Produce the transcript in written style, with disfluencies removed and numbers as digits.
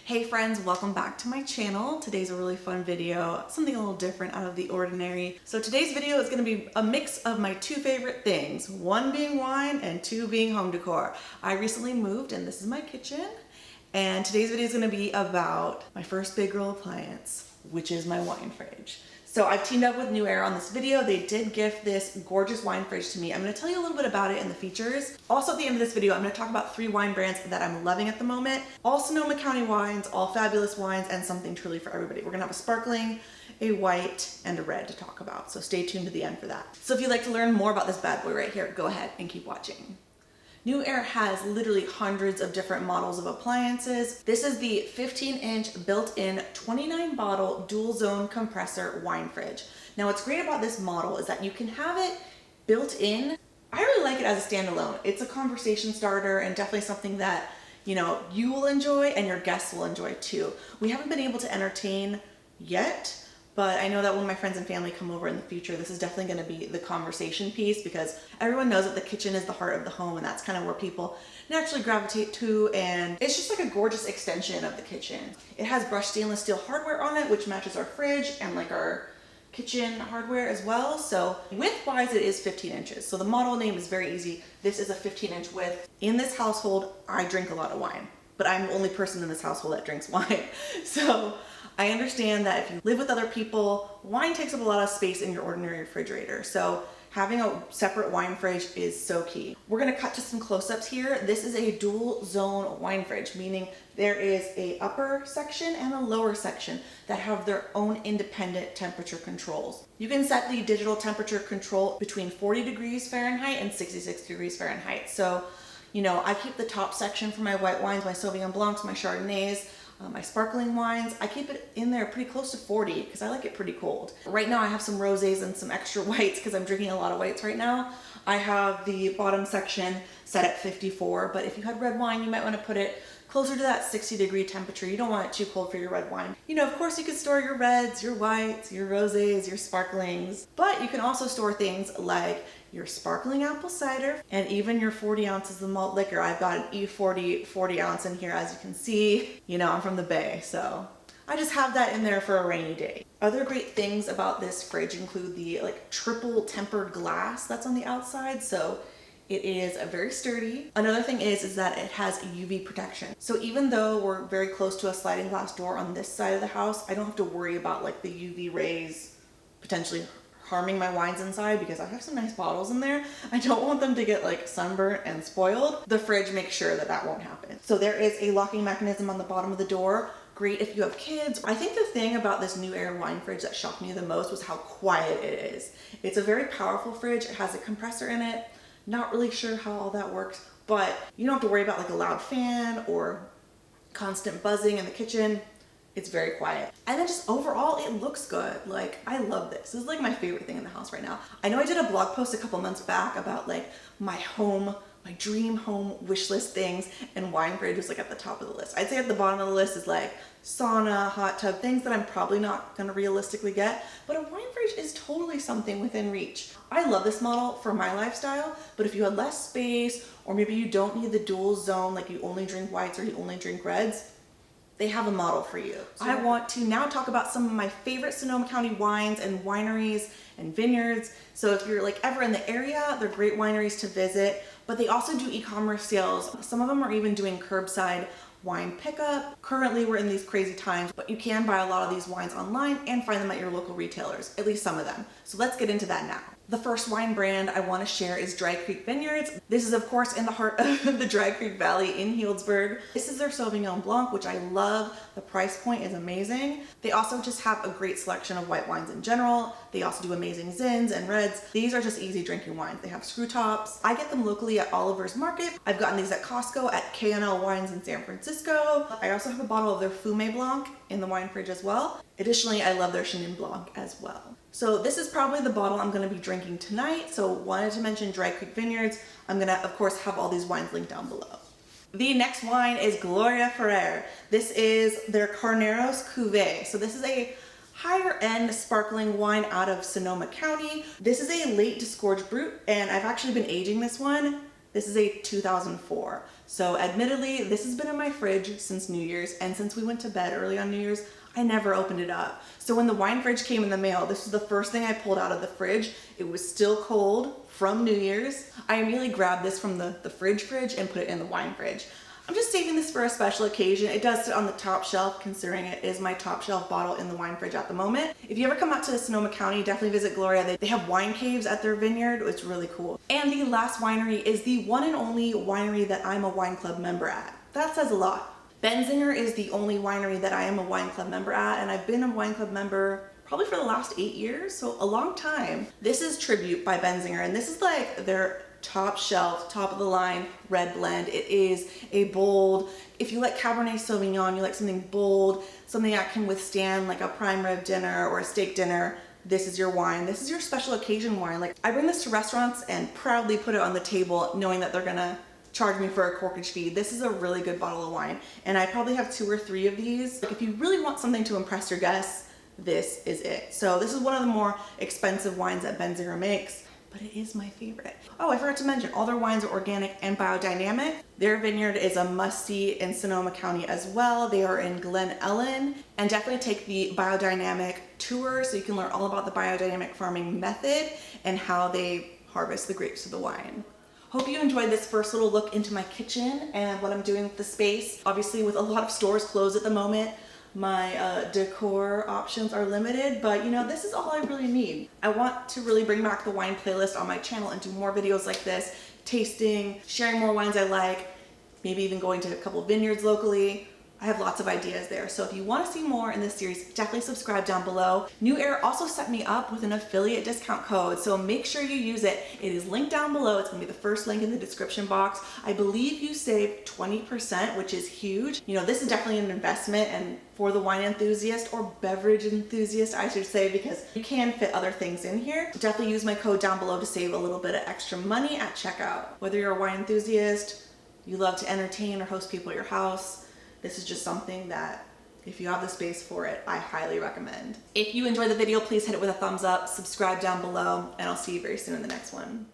Hey friends, welcome back to my channel. Today's a really fun video, something a little different out of the ordinary. So today's video is going to be a mix of my two favorite things, one being wine and two being home decor. I recently moved and this is my kitchen, and today's video is going to be about my first big girl appliance, which is my wine fridge. So I've teamed up with Newair on this video. They did gift this gorgeous wine fridge to me. I'm going to tell you a little bit about it and the features. Also at the end of this video, I'm going to talk about 3 wine brands that I'm loving at the moment. All Sonoma County wines, all fabulous wines, and something truly for everybody. We're going to have a sparkling, a white, and a red to talk about. So stay tuned to the end for that. So if you'd like to learn more about this bad boy right here, go ahead and keep watching. Newair has literally hundreds of different models of appliances. This is the 15-inch built-in 29-bottle dual-zone compressor wine fridge. Now what's great about this model is that you can have it built in. I really like it as a standalone. It's a conversation starter and definitely something that, you know, you will enjoy and your guests will enjoy too. We haven't been able to entertain yet, but I know that when my friends and family come over in the future, this is definitely going to be the conversation piece, because everyone knows that the kitchen is the heart of the home, and that's kind of where people naturally gravitate to, and it's just like a gorgeous extension of the kitchen. It has brushed stainless steel hardware on it, which matches our fridge and like our kitchen hardware as well. So width-wise, it is 15 inches. So the model name is very easy. This is a 15-inch width. In this household, I drink a lot of wine, but I'm the only person in this household that drinks wine. So I understand that if you live with other people, wine takes up a lot of space in your ordinary refrigerator. So having a separate wine fridge is so key. We're gonna cut to some close-ups here. This is a dual zone wine fridge, meaning there is a upper section and a lower section that have their own independent temperature controls. You can set the digital temperature control between 40 degrees Fahrenheit and 66 degrees Fahrenheit. So, you know, I keep the top section for my white wines, my Sauvignon Blancs, my Chardonnays, my sparkling wines. I keep it in there pretty close to 40 because I like it pretty cold. Right now I have some rosés and some extra whites because I'm drinking a lot of whites right now. I have the bottom section set at 54, but if you had red wine, you might want to put it closer to that 60-degree temperature. You don't want it too cold for your red wine. You know, of course you can store your reds, your whites, your rosés, your sparklings, but you can also store things like your sparkling apple cider and even your 40 ounces of malt liquor. I've got an E40 40 ounce in here, as you can see. You know, I'm from the Bay, so I just have that in there for a rainy day. Other great things about this fridge include the like triple tempered glass that's on the outside, so it is very sturdy. Another thing is that it has UV protection. So even though we're very close to a sliding glass door on this side of the house, I don't have to worry about like the UV rays potentially harming my wines inside, because I have some nice bottles in there. I don't want them to get like sunburnt and spoiled. The fridge makes sure that that won't happen. So there is a locking mechanism on the bottom of the door. Great if you have kids. I think the thing about this Newair wine fridge that shocked me the most was how quiet it is. It's a very powerful fridge. It has a compressor in it. Not really sure how all that works, but you don't have to worry about like a loud fan or constant buzzing in the kitchen. It's very quiet. And then just overall, it looks good. Like, I love this. This is like my favorite thing in the house right now. I know I did a blog post a couple months back about like my home, my dream home wish list things, and wine fridge was like at the top of the list. I'd say at the bottom of the list is like sauna, hot tub, things that I'm probably not gonna realistically get, but a wine fridge is totally something within reach. I love this model for my lifestyle, but if you had less space, or maybe you don't need the dual zone, like you only drink whites or you only drink reds, they have a model for you. So I want to now talk about some of my favorite Sonoma County wines and wineries and vineyards. So if you're like ever in the area, they're great wineries to visit, but they also do e-commerce sales. Some of them are even doing curbside wine pickup. Currently we're in these crazy times, but you can buy a lot of these wines online and find them at your local retailers, at least some of them. So let's get into that now. The first wine brand I want to share is Creek Vineyards. This is of course in the heart of the Dry Creek Valley in Healdsburg. This is their Sauvignon Blanc, which I love. The price point is amazing. They also just have a great selection of white wines in general. They also do amazing Zins and Reds. These are just easy drinking wines. They have screw tops. I get them locally at Oliver's Market. I've gotten these at Costco, at K&L Wines in San Francisco. I also have a bottle of their Fumé Blanc in the wine fridge as well. Additionally, I love their Chenin Blanc as well. So this is probably the bottle I'm going to be drinking tonight. So wanted to mention Dry Creek Vineyards. I'm going to, of course, have all these wines linked down below. The next wine is Gloria Ferrer. This is their Carneros Cuvée. So this is a higher end sparkling wine out of Sonoma County. This is a late disgorged brut, and I've actually been aging this one. This is a 2004. So admittedly, this has been in my fridge since New Year's, and since we went to bed early on New Year's, I never opened it up. So when the wine fridge came in the mail, this was the first thing I pulled out of the fridge. It was still cold from New Year's. I immediately grabbed this from the fridge and put it in the wine fridge. I'm just saving this for a special occasion. It does sit on the top shelf, considering it is my top shelf bottle in the wine fridge at the moment. If you ever come out to Sonoma County, definitely visit Gloria. They have wine caves at their vineyard. It's really cool. And the last winery is the one and only winery that I'm a wine club member at. That says a lot. Benziger is the only winery that I am a wine club member at, and I've been a wine club member probably for the last 8 years, so a long time. This is Tribute by Benziger, and this is like their top shelf, top of the line red blend. It is a bold, if you like Cabernet Sauvignon, you like something bold, something that can withstand like a prime rib dinner or a steak dinner, this is your wine. This is your special occasion wine. Like, I bring this to restaurants and proudly put it on the table knowing that they're gonna charge me for a corkage fee. This is a really good bottle of wine, and I probably have 2 or 3 of these. Like, if you really want something to impress your guests, this is it. So this is one of the more expensive wines that Benziger makes, but it is my favorite. Oh, I forgot to mention, all their wines are organic and biodynamic. Their vineyard is a must-see in Sonoma County as well. They are in Glen Ellen, and definitely take the biodynamic tour so you can learn all about the biodynamic farming method and how they harvest the grapes of the wine. Hope you enjoyed this first little look into my kitchen and what I'm doing with the space. Obviously, with a lot of stores closed at the moment, my decor options are limited, but you know, this is all I really need. I want to really bring back the wine playlist on my channel and do more videos like this, tasting, sharing more wines I like, maybe even going to a couple vineyards locally. I have lots of ideas there. So if you want to see more in this series, definitely subscribe down below. Newair also set me up with an affiliate discount code, so make sure you use it. It is linked down below. It's going to be the first link in the description box. I believe you save 20%, which is huge. You know, this is definitely an investment, and for the wine enthusiast, or beverage enthusiast, I should say, because you can fit other things in here. Definitely use my code down below to save a little bit of extra money at checkout. Whether you're a wine enthusiast, you love to entertain or host people at your house, this is just something that, if you have the space for it, I highly recommend. If you enjoyed the video, please hit it with a thumbs up, subscribe down below, and I'll see you very soon in the next one.